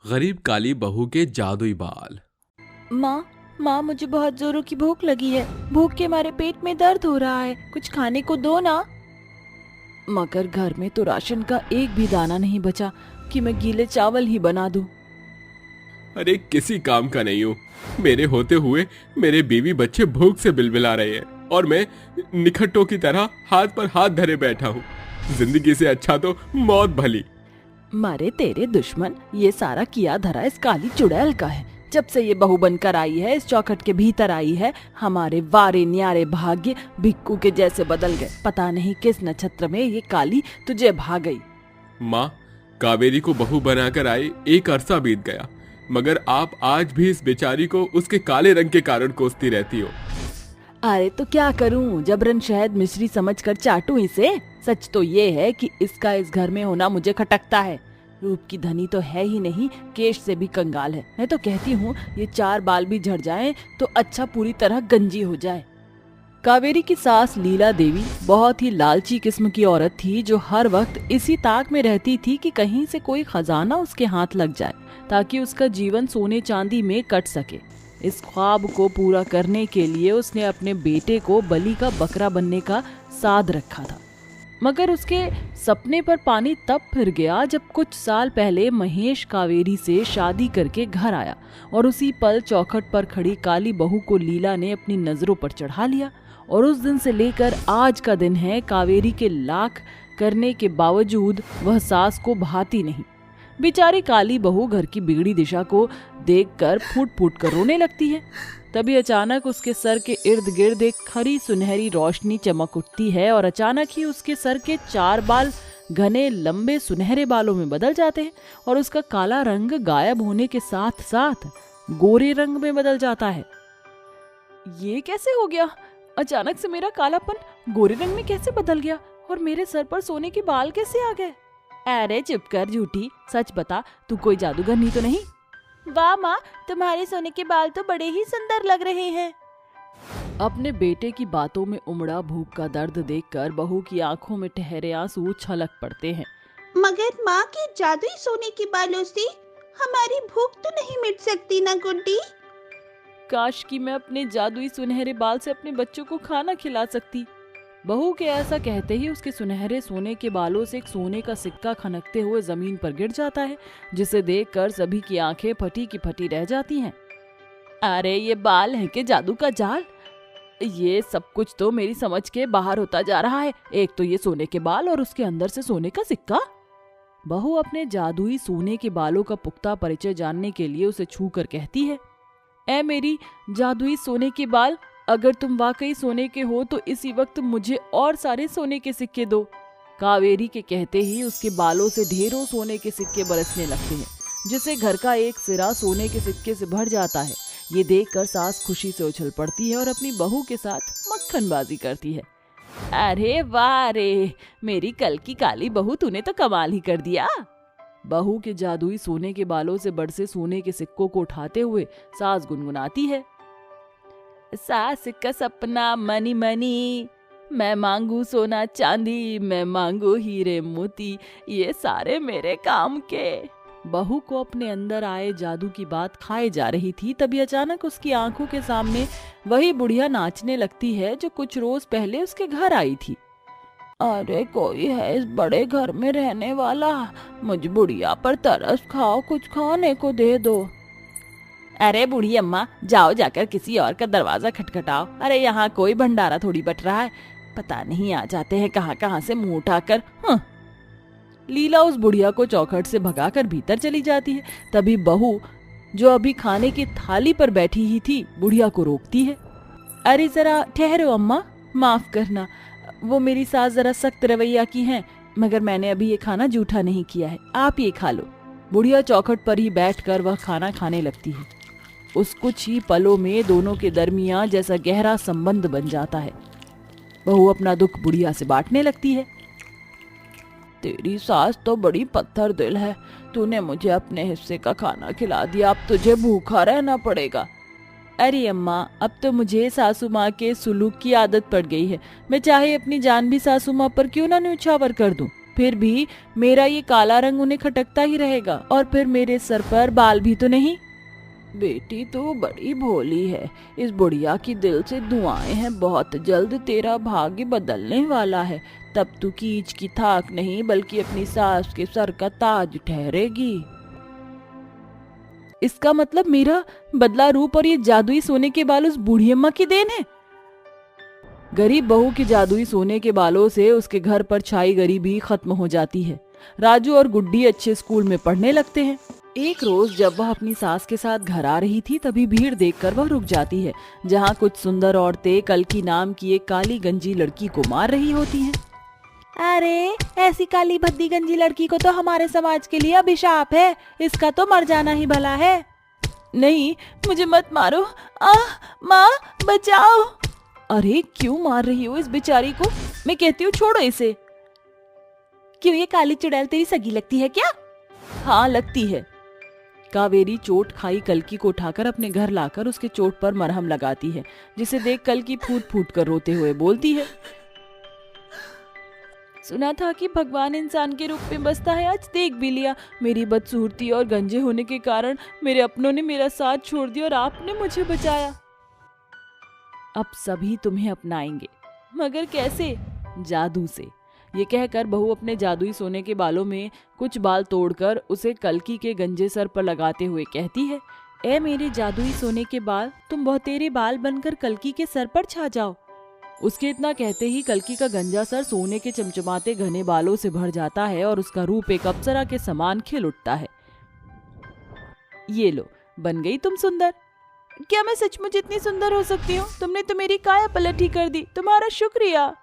गरीब काली बहू के जादुई बाल। माँ माँ, मुझे बहुत जोरों की भूख लगी है। भूख के मारे पेट में दर्द हो रहा है, कुछ खाने को दो ना। मगर घर में तो राशन का एक भी दाना नहीं बचा कि मैं गीले चावल ही बना दूं। अरे किसी काम का नहीं हूँ। मेरे होते हुए मेरे बीवी बच्चे भूख से बिलबिला रहे हैं और मैं निखट्टों की तरह हाथ पर हाथ धरे बैठा हूँ। जिंदगी से अच्छा तो मौत भली। मारे तेरे दुश्मन, ये सारा किया धरा इस काली चुड़ैल का है। जब से ये बहू बनकर आई है, इस चौखट के भीतर आई है, हमारे वारे न्यारे भाग्य भिक्कू के जैसे बदल गए। पता नहीं किस नक्षत्र में ये काली तुझे भाग गई। माँ, कावेरी को बहू बनाकर आए एक अरसा बीत गया, मगर आप आज भी इस बेचारी को उसके काले रंग के कारण कोसती रहती हो। अरे तो क्या करूं, जबरन शहद मिश्री समझकर चाटूं इसे। सच तो ये है कि इसका इस घर में होना मुझे खटकता है। रूप की धनी तो है ही नहीं, केश से भी कंगाल है। मैं तो कहती हूँ ये 4 बाल भी झड़ जाएं तो अच्छा पूरी तरह गंजी हो जाए। कावेरी की सास लीला देवी बहुत ही लालची किस्म की औरत थी, जो हर वक्त इसी ताक में रहती थी कि कहीं से कोई खजाना उसके हाथ लग जाए ताकि उसका जीवन सोने चांदी में कट सके। इस ख्वाब को पूरा करने के लिए उसने अपने बेटे को बलि का बकरा बनने का साध रखा था। मगर उसके सपने पर पानी तब फिर गया जब कुछ साल पहले महेश कावेरी से शादी करके घर आया और उसी पल चौखट पर खड़ी काली बहू को लीला ने अपनी नजरों पर चढ़ा लिया। और उस दिन से लेकर आज का दिन है, कावेरी के लाख करने के बावजूद वह सास को भाती नहीं। बेचारी काली बहू घर की बिगड़ी दिशा को देखकर फूट फूट कर रोने लगती है। तभी अचानक उसके सर के इर्द गिर्द एक खरी सुनहरी रोशनी चमक उठती है और अचानक ही उसके सर के 4 बाल घने लंबे सुनहरे बालों में बदल जाते हैं और उसका काला रंग गायब होने के साथ साथ गोरे रंग में बदल जाता है। ये कैसे हो गया? अचानक से मेरा कालापन गोरे रंग में कैसे बदल गया और मेरे सर पर सोने के बाल कैसे आ गए? अरे चुप कर झूठी, सच बता, तू कोई जादूगरनी तो नहीं? वाह माँ, तुम्हारे सोने के बाल तो बड़े ही सुंदर लग रहे हैं। अपने बेटे की बातों में उमड़ा भूख का दर्द देखकर बहू की आंखों में ठहरे आंसू छलक पड़ते हैं। मगर माँ के जादुई सोने के बालों से हमारी भूख तो नहीं मिट सकती ना गुड्डी। काश कि मैं अपने जादुई सुनहरे बाल से अपने बच्चों को खाना खिला सकती। बहू के ऐसा कहते ही उसके सुनहरे सोने के बालों से एक सोने का सिक्का खनकते हुए जमीन पर गिर जाता है, जिसे देखकर सभी की आंखें फटी की फटी रह जाती हैं। अरे ये बाल है कि जादू का जाल? ये सब कुछ तो मेरी समझ के बाहर होता जा रहा है। एक तो ये सोने के बाल और उसके अंदर से सोने का सिक्का। बहू अपने जादुई सोने के बालों का पुख्ता परिचय जानने के लिए उसे छू कर कहती है, ऐ मेरी जादुई सोने के बाल, अगर तुम वाकई सोने के हो तो इसी वक्त मुझे और सारे सोने के सिक्के दो। कावेरी के कहते ही उसके बालों से ढेरों सोने के सिक्के बरसने लगते हैं, जिससे घर का एक सिरा सोने के सिक्के से भर जाता है। ये देखकर सास खुशी से उछल पड़ती है और अपनी बहू के साथ मक्खनबाजी करती है। अरे वाह रे, मेरी कल की काली बहू, तूने तो कमाल ही कर दिया। बहू के जादुई सोने के बालों से बरसे सोने के सिक्कों को उठाते हुए सास गुनगुनाती है, सास का सपना मनी मनी, मैं मांगू सोना चांदी, मैं मांगू हीरे मोती, ये सारे मेरे काम के। बहू को अपने अंदर आए जादू की बात खाए जा रही थी, तभी अचानक उसकी आंखों के सामने वही बुढ़िया नाचने लगती है जो कुछ रोज पहले उसके घर आई थी। अरे कोई है इस बड़े घर में रहने वाला? मुझ बुढ़िया पर तरस खाओ, कुछ खाने को दे दो। अरे बूढ़ी अम्मा, जाओ जाकर किसी और का दरवाजा खटखटाओ। अरे यहाँ कोई भंडारा थोड़ी बट रहा है, पता नहीं आ जाते हैं कहाँ कहाँ से मुंह उठाकर। लीला उस बुढ़िया को चौखट से भगाकर भीतर चली जाती है। तभी बहू, जो अभी खाने की थाली पर बैठी ही थी, बुढ़िया को रोकती है। अरे जरा ठहरो अम्मा, माफ करना, वो मेरी सास जरा सख्त रवैया की हैं, मगर मैंने अभी ये खाना जूठा नहीं किया है, आप ये खा लो। बुढ़िया चौखट पर ही बैठकर वह खाना खाने लगती है। उस कुछ ही पलों में दोनों के दरमियान जैसा गहरा संबंध बन जाता है। बहू अपना दुख बुढ़िया से बांटने लगती है। तेरी सास तो बड़ी पत्थर दिल है, तूने मुझे अपने हिस्से का खाना खिला दिया, अब तुझे भूखा रहना पड़ेगा। अरे अम्मा, अब तो मुझे सासू माँ के सुलूक की आदत पड़ गई है, मैं चाहे अपनी जान भी सासू माँ पर क्यों ना न्यौछावर कर दूं, फिर भी मेरा ये काला रंग उन्हें खटकता ही रहेगा। और फिर मेरे सर पर बाल भी तो नहीं। बेटी तो बड़ी भोली है, इस बुढ़िया की दिल से दुआएं हैं, बहुत जल्द तेरा भाग्य बदलने वाला है। तब तू कीच की थाक नहीं बल्कि अपनी सास के सर का ताज ठहरेगी। इसका मतलब मेरा बदला रूप और ये जादुई सोने के बाल उस बूढ़ी अम्मा की देन है। गरीब बहू के जादुई सोने के बालों से उसके घर पर छाई गरीबी खत्म हो जाती है। राजू और गुड्डी अच्छे स्कूल में पढ़ने लगते हैं। एक रोज जब वह अपनी सास के साथ घर आ रही थी तभी भीड़ देखकर वह रुक जाती है, जहाँ कुछ सुंदर औरतें कल्की नाम की एक काली गंजी लड़की को मार रही होती हैं। अरे ऐसी काली भद्दी गंजी लड़की को तो हमारे समाज के लिए अभिशाप है, इसका तो मर जाना ही भला है। नहीं, मुझे मत मारो, माँ बचाओ। अरे क्यों मार रही हो इस बेचारी को? मैं कहती हूँ छोड़ो इसे। क्यों, ये काली चुड़ैल तेरी सगी लगती है क्या? हाँ लगती है। कावेरी चोट खाई कल्की को उठाकर अपने घर लाकर उसके चोट पर मरहम लगाती है, जिसे देख कल्की फूट फूट कर रोते हुए बोलती है, सुना था कि भगवान इंसान के रूप में बसता है, आज देख भी लिया। मेरी बदसूरती और गंजे होने के कारण मेरे अपनों ने मेरा साथ छोड़ दिया और आपने मुझे बचाया। अब सभी तुम्हें अपनाएंगे, मगर कैसे? जादू से। ये कहकर बहू अपने जादुई सोने के बालों में कुछ बाल तोड़कर उसे कल्की के गंजे सर पर लगाते हुए कहती है, ए मेरे जादुई सोने के बाल, तुम बहुतेरे बाल बनकर कल्की के सर पर छा जाओ। उसके इतना कहते ही कल्की का गंजा सर सोने के चमचमाते घने बालों से भर जाता है और उसका रूप एक अप्सरा के समान खिल उठता है। ये लो, बन गई तुम सुंदर। क्या मैं सचमुच इतनी सुंदर हो सकती हूँ? तुमने तो मेरी काया पलट ही कर दी, तुम्हारा शुक्रिया।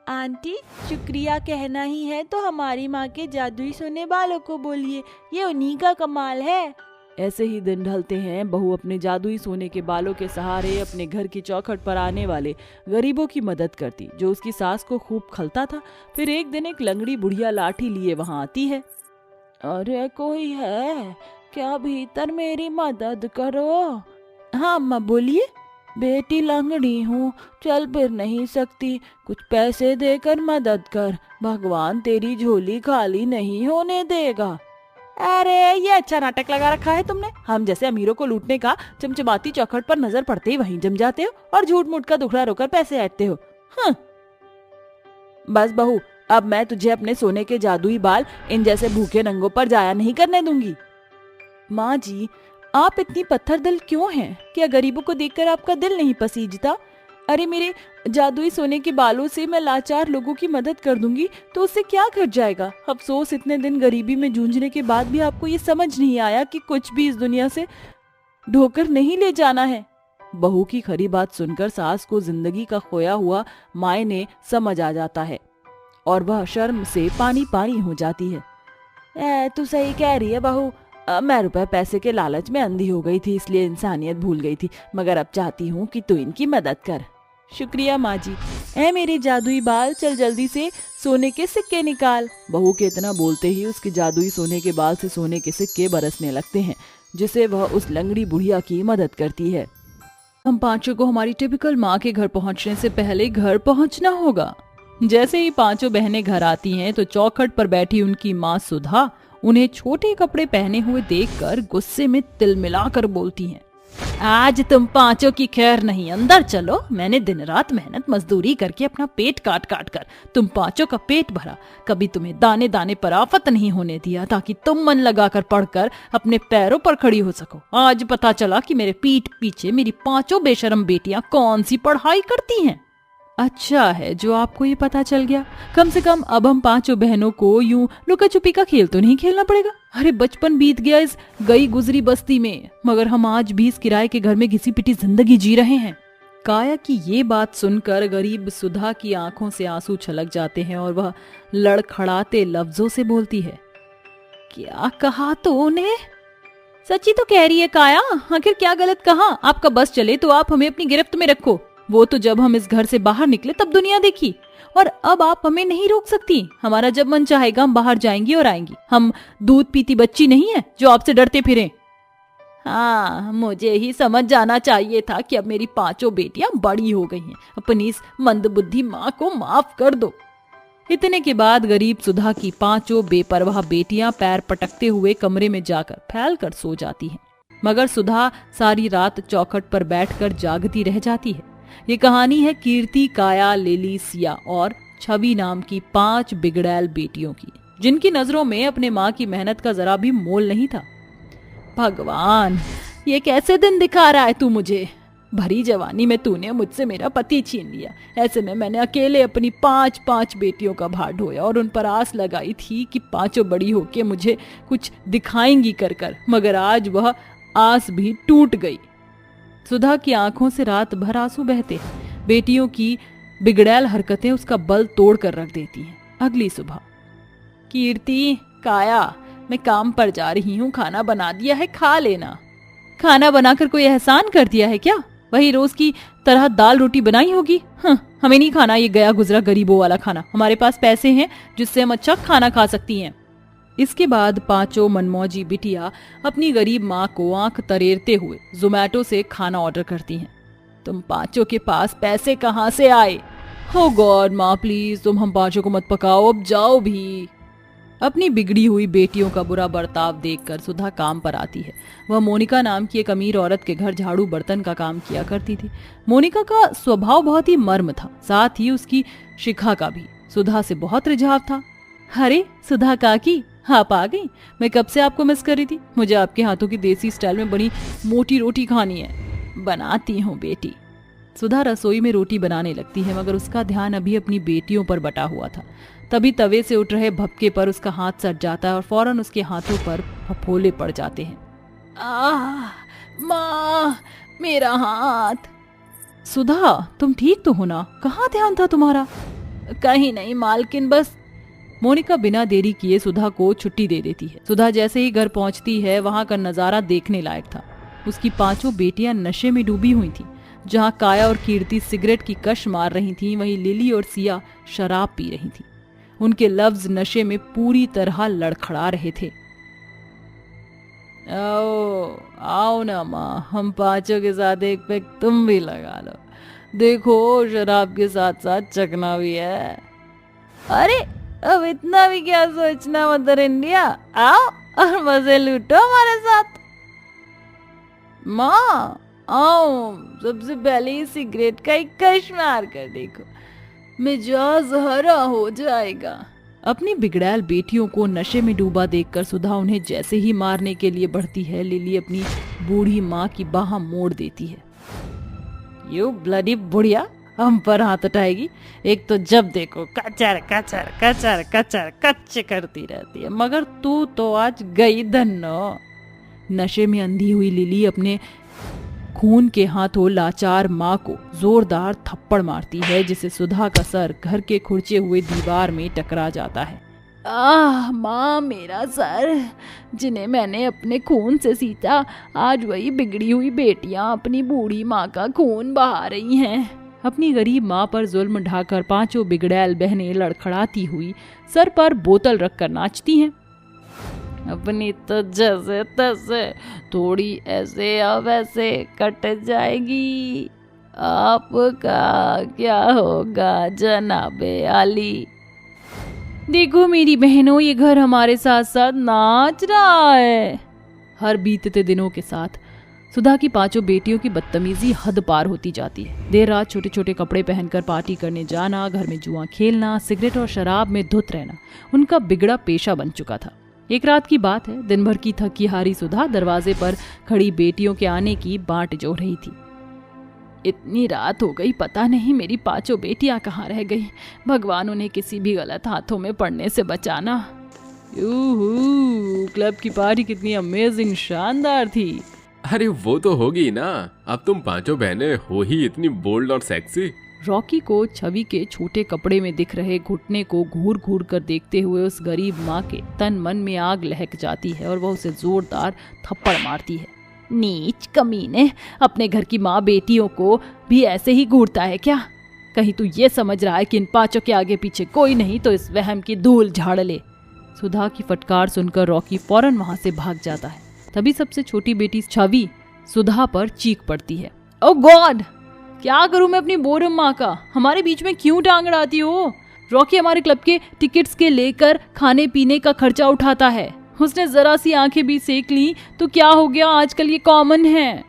आंटी, शुक्रिया कहना ही है तो हमारी माँ के जादुई सोने बालों को बोलिए, ये उन्हीं का कमाल है। ऐसे ही दिन ढलते हैं। बहू अपने जादुई सोने के बालों के सहारे अपने घर की चौखट पर आने वाले गरीबों की मदद करती, जो उसकी सास को खूब खलता था। फिर एक दिन एक लंगड़ी बुढ़िया लाठी लिए वहां आती है। अरे कोई है क्या? भीतर मेरी मदद करो। हाँ अम्मा बोलिए। बेटी लंगड़ी हूँ, चल फिर नहीं सकती, कुछ पैसे देकर मदद कर, भगवान तेरी झोली खाली नहीं होने देगा। अरे ये अच्छा नाटक लगा रखा है तुमने। हम जैसे अमीरों को लूटने का चमचमाती चौखट पर नजर पड़ते ही वहीं जम जाते हो और झूठ मूठ का दुखड़ा रोकर पैसे ऐंठते हो। बस बहू, अब मैं तुझे अपने सोने के जादुई बाल इन जैसे भूखे नंगों पर जाया नहीं करने दूंगी। माँ जी, आप इतनी पत्थर दिल क्यों हैं? क्या गरीबों को देखकर आपका दिल नहीं पसीजता? अरे मेरे जादुई सोने के बालों से मैं लाचार लोगों की मदद कर दूंगी तो उससे क्या घट जाएगा? अफसोस इतने दिन गरीबी में जूझने के बाद भी आपको ये समझ नहीं आया कि कुछ भी इस दुनिया से ढोकर नहीं ले जाना है। बहू की खरी बात सुनकर सास को जिंदगी का खोया हुआ मायने समझ आ जाता है और वह शर्म से पानी पानी हो जाती है। तू सही कह रही है बहू, मैं रुपए पैसे के लालच में अंधी हो गई थी, इसलिए इंसानियत भूल गई थी, मगर अब चाहती हूँ कि तू इनकी मदद कर। शुक्रिया माँ जी। ऐ मेरे जादुई बाल, चल जल्दी से सोने के सिक्के निकाल। बहू के इतना बोलते ही उसके जादुई सोने के बाल से सोने के सिक्के बरसने लगते हैं, जिसे वह उस लंगड़ी बुढ़िया की मदद करती है। हम पांचों को हमारी टिपिकल माँ के घर पहुँचने से पहले घर पहुँचना होगा। जैसे ही पांचों बहनें घर आती हैं तो चौखट पर बैठी उनकी माँ सुधा उन्हें छोटे कपड़े पहने हुए देखकर गुस्से में तिलमिलाकर बोलती हैं, आज तुम पांचों की खैर नहीं, अंदर चलो। मैंने दिन रात मेहनत मजदूरी करके अपना पेट काट काट कर तुम पांचों का पेट भरा, कभी तुम्हें दाने दाने पर आफत नहीं होने दिया, ताकि तुम मन लगाकर पढ़कर अपने पैरों पर खड़ी हो सको। आज पता चला कि मेरे पीठ पीछे मेरी पांचों बेशरम बेटियां कौन सी पढ़ाई करती हैं। अच्छा है जो आपको ये पता चल गया, कम से कम अब हम पांचों बहनों को यूं लुका छुपी का खेल तो नहीं खेलना पड़ेगा। अरे बचपन बीत गया इस गई गुजरी बस्ती में, मगर हम आज भी इस किराए के घर में घिसी पिटी जिंदगी जी रहे हैं। काया की ये बात सुनकर गरीब सुधा की आंखों से आंसू छलक जाते हैं और वह लड़खड़ाते लफ्जों से बोलती है, क्या कहा तूने? सच्ची तो कह रही है काया, आखिर क्या गलत कहा? आपका बस चले तो आप हमें अपनी गिरफ्त में रखो। वो तो जब हम इस घर से बाहर निकले तब दुनिया देखी, और अब आप हमें नहीं रोक सकती। हमारा जब मन चाहेगा हम बाहर जाएंगी और आएंगी। हम दूध पीती बच्ची नहीं है जो आपसे डरते फिरें। हाँ, मुझे ही समझ जाना चाहिए था कि अब मेरी पांचों बेटियां बड़ी हो गई हैं। अपनी इस मंदबुद्धि माँ को माफ कर दो। इतने के बाद गरीब सुधा की 5 बेपरवाह बेटियां पैर पटकते हुए कमरे में जाकर फैलकर सो जाती हैं, मगर सुधा सारी रात चौखट पर बैठकर जागती रह जाती है। ये कहानी है कीर्ति, काया, लिली, सिया और छवि नाम की 5 बिगड़ैल बेटियों की, जिनकी नजरों में अपने माँ की मेहनत का जरा भी मोल नहीं था। भगवान, ये कैसे दिन दिखा रहा है तू मुझे? भरी जवानी में तूने मुझसे मेरा पति छीन लिया। ऐसे में मैंने अकेले अपनी 5 बेटियों का भार ढोया और उन पर आस लगाई थी कि 5 बड़ी होके मुझे कुछ दिखाएंगी कर कर, मगर आज वह आस भी टूट गई। सुधा की आंखों से रात भर आंसू बहते। बेटियों की बिगड़ैल हरकतें उसका बल तोड़ कर रख देती हैं। अगली सुबह, कीर्ति, काया, मैं काम पर जा रही हूँ, खाना बना दिया है, खा लेना। खाना बनाकर कोई एहसान कर दिया है क्या? वही रोज की तरह दाल रोटी बनाई होगी। हमें नहीं खाना ये गया गुजरा गरीबों वाला खाना। हमारे पास पैसे हैं जिससे हम अच्छा खाना खा सकती हैं। इसके बाद 5 मनमौजी बिटिया अपनी गरीब माँ को आंख तरेरते हुए जोमैटो से खाना ऑर्डर करती हैं। तुम 5 के पास पैसे कहाँ से आए? हो गॉड माँ प्लीज, तुम हम 5 को मत पकाओ, अब जाओ भी। अपनी बिगड़ी हुई बेटियों का बुरा बर्ताव देखकर सुधा काम पर आती है। वह मोनिका नाम की एक अमीर औरत के घर झाड़ू बर्तन का काम किया करती थी। मोनिका का स्वभाव बहुत ही मर्म था, साथ ही उसकी शिखा का भी सुधा से बहुत रिझाव था। अरे सुधा काकी, आप आ गई? मैं कब से आपको मिस कर रही थी। मुझे आपके हाथों की देसी स्टाइल में बड़ी मोटी रोटी खानी है। बनाती हूँ बेटी। सुधा रसोई में रोटी बनाने लगती है, मगर उसका ध्यान अभी अपनी बेटियों पर बटा हुआ था। तभी तवे से उठ रहे भपके पर उसका हाथ सट जाता है और फौरन उसके हाथों पर फफोले पड़ जाते हैं। माँ, मेरा हाथ। सुधा, तुम ठीक तो हो ना? कहाँ ध्यान था तुम्हारा? कहीं नहीं मालकिन, बस। मोनिका बिना देरी किए सुधा को छुट्टी दे देती है। सुधा जैसे ही घर पहुंचती है, वहां का नजारा देखने लायक था। उसकी 5 बेटियां नशे में डूबी हुई थीं। जहां काया और कीर्ति सिगरेट की कश मार रही थीं, वहीं लिली और सिया शराब पी रही थीं। उनके लफ्ज नशे में पूरी तरह लड़खड़ा रहे थे। आओ ना माँ, हम 5 के साथ एक पैक तुम भी लगा लो। देखो, शराब के साथ साथ चखना भी है। अरे अब इतना भी क्या सोचना मदर इंडिया, आओ और मजे लूटो हमारे साथ। माँ आओ, सबसे पहले सिगरेट का एक कश मार कर देखो, मिजाज हरा हो जाएगा। अपनी बिगड़ैल बेटियों को नशे में डूबा देखकर सुधा उन्हें जैसे ही मारने के लिए बढ़ती है, लिली अपनी बूढ़ी माँ की बाह मोड़ देती है। यू ब्लडी बुढ़िया, हम पर हाथ उठाएगी? एक तो जब देखो कचर कचर कचर कचर कच्च करती रहती है, मगर तू तो आज गई धन्नो। नशे में अंधी हुई लिली अपने खून के हाथों लाचार माँ को जोरदार थप्पड़ मारती है, जिसे सुधा का सर घर के खुरचे हुए दीवार में टकरा जाता है। माँ, मेरा सर, जिन्हें मैंने अपने खून से सींचा, आज वही बिगड़ी हुई बेटियां अपनी बूढ़ी माँ का खून बहा रही हैं। अपनी गरीब माँ पर जुल्म ढाकर 5 बिगड़ैल बहनें लड़खड़ाती हुई सर पर बोतल रखकर नाचती हैं। अपनी तो जैसे तैसे, थोड़ी ऐसे या वैसे कट जाएगी। आपका क्या होगा जनाबे आली? देखो मेरी बहनों, ये घर हमारे साथ साथ नाच रहा है। हर बीतते दिनों के साथ सुधा की 5 बेटियों की बदतमीजी हद पार होती जाती है। देर रात छोटे छोटे कपड़े पहनकर पार्टी करने जाना, घर में जुआ खेलना, सिगरेट और शराब में धुत रहना उनका बिगड़ा पेशा बन चुका था। एक रात की बात है, दिन भर की थकी हारी सुधा दरवाजे पर खड़ी बेटियों के आने की बाट जो रही थी। इतनी रात हो गई, पता नहीं मेरी 5 बेटियां कहाँ रह गई। भगवान उन्हें किसी भी गलत हाथों में पड़ने से बचाना। क्लब की पार्टी कितनी अमेजिंग शानदार थी। अरे वो तो होगी ना, अब तुम 5 बहनें हो ही इतनी बोल्ड और सेक्सी। रॉकी को छवि के छोटे कपड़े में दिख रहे घुटने को घूर घूर कर देखते हुए उस गरीब माँ के तन मन में आग लहक जाती है और वह उसे जोरदार थप्पड़ मारती है। नीच कमीने, अपने घर की माँ बेटियों को भी ऐसे ही घूरता है क्या? कहीं तू ये समझ रहा है कि इन 5 के आगे पीछे कोई नहीं तो इस वहम की धूल झाड़ ले। सुधा की फटकार सुनकर रॉकी फौरन वहां से भाग जाता है। तभी सबसे छोटी बेटी छवि सुधा पर चीख पड़ती है। ओ गॉड, क्या करूं मैं अपनी बोरम माँ का? हमारे बीच में क्यों टांग अड़ाती हो? रॉकी हमारे क्लब के टिकट्स के लेकर खाने पीने का खर्चा उठाता है। उसने जरा सी आंखें भी सेक ली तो क्या हो गया, आजकल ये कॉमन है।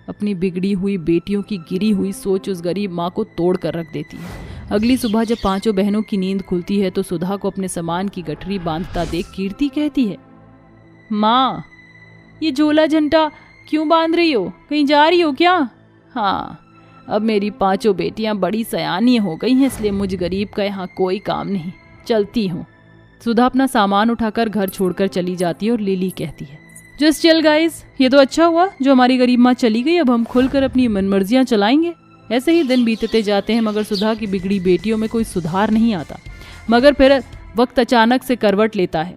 अपनी बिगड़ी हुई बेटियों की गिरी हुई सोच उस गरीब माँ को तोड़ कर रख देती है। अगली सुबह जब पांचों बहनों की नींद खुलती है तो सुधा को अपने सामान की गठरी बांधता देख कीर्ति कहती है, माँ ये झोला झंटा क्यों बांध रही हो, कहीं जा रही हो क्या? हाँ, अब मेरी पांचों बेटियां बड़ी सयानी हो गई हैं, इसलिए मुझ गरीब का यहाँ कोई काम नहीं, चलती हूँ। सुधा अपना सामान उठाकर घर छोड़कर चली जाती है और लिली कहती है, जस्ट चिल गाइस, ये तो अच्छा हुआ जो हमारी गरीब माँ चली गई, अब हम खुलकर अपनी मनमर्जियां चलाएंगे। ऐसे ही दिन बीतते जाते हैं मगर सुधा की बिगड़ी बेटियों में कोई सुधार नहीं आता। मगर फिर वक्त अचानक से करवट लेता है,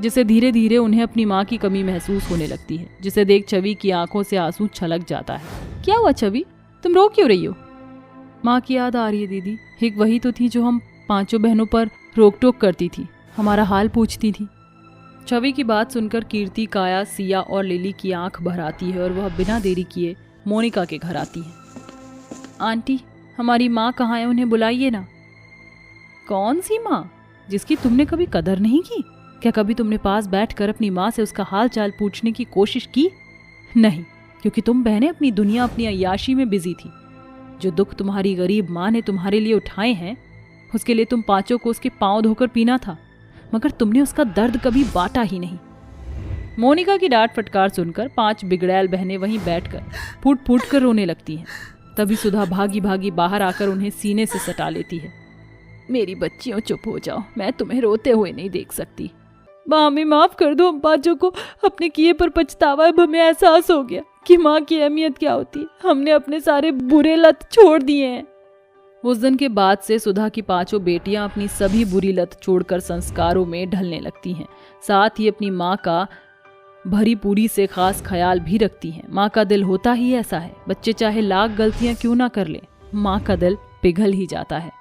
जिससे धीरे धीरे उन्हें अपनी माँ की कमी महसूस होने लगती है, जिसे देख छवि की आंखों से आंसू छलक जाता है। क्या हुआ छवि, तुम रो क्यों रही हो? माँ की याद आ रही है दीदी, एक वही तो थी जो हम पांचों बहनों पर रोक टोक करती थी, हमारा हाल पूछती थी। छवि की बात सुनकर कीर्ति, काया, सिया और लिली की आंख भर आती है और वह बिना देरी किए मोनिका के घर आती है। आंटी, हमारी माँ कहाँ है, उन्हें बुलाइए ना। कौन सी माँ, जिसकी तुमने कभी कदर नहीं की? क्या कभी तुमने पास बैठकर अपनी माँ से उसका हाल चाल पूछने की कोशिश की? नहीं, क्योंकि तुम बहनें अपनी दुनिया, अपनी अय्याशी में बिजी थी। जो दुख तुम्हारी गरीब माँ ने तुम्हारे लिए उठाए हैं, उसके लिए तुम पांचों को उसके पांव धोकर पीना था, मगर तुमने उसका दर्द कभी बांटा ही नहीं। मोनिका की डांट फटकार सुनकर पांच बिगड़ैल बहनें वहीं बैठकर फूट फूट कर रोने लगती हैं। तभी सुधा भागी भागी बाहर आकर उन्हें सीने से सटा लेती है। मेरी बच्चियों चुप हो जाओ, मैं तुम्हें रोते हुए नहीं देख सकती। माँ हमें माफ कर दो, हम पांचों को अपने किए पर पछतावा, अब हमें एहसास हो गया कि माँ की अहमियत क्या होती है। हमने अपने सारे बुरे लत छोड़ दिए हैं। उस दिन के बाद से सुधा की पांचों बेटियां अपनी सभी बुरी लत छोड़कर संस्कारों में ढलने लगती हैं। साथ ही अपनी माँ का भरी पूरी से खास ख्याल भी रखती हैं। माँ का दिल होता ही ऐसा है, बच्चे चाहे लाख गलतियां क्यों ना कर ले, माँ का दिल पिघल ही जाता है।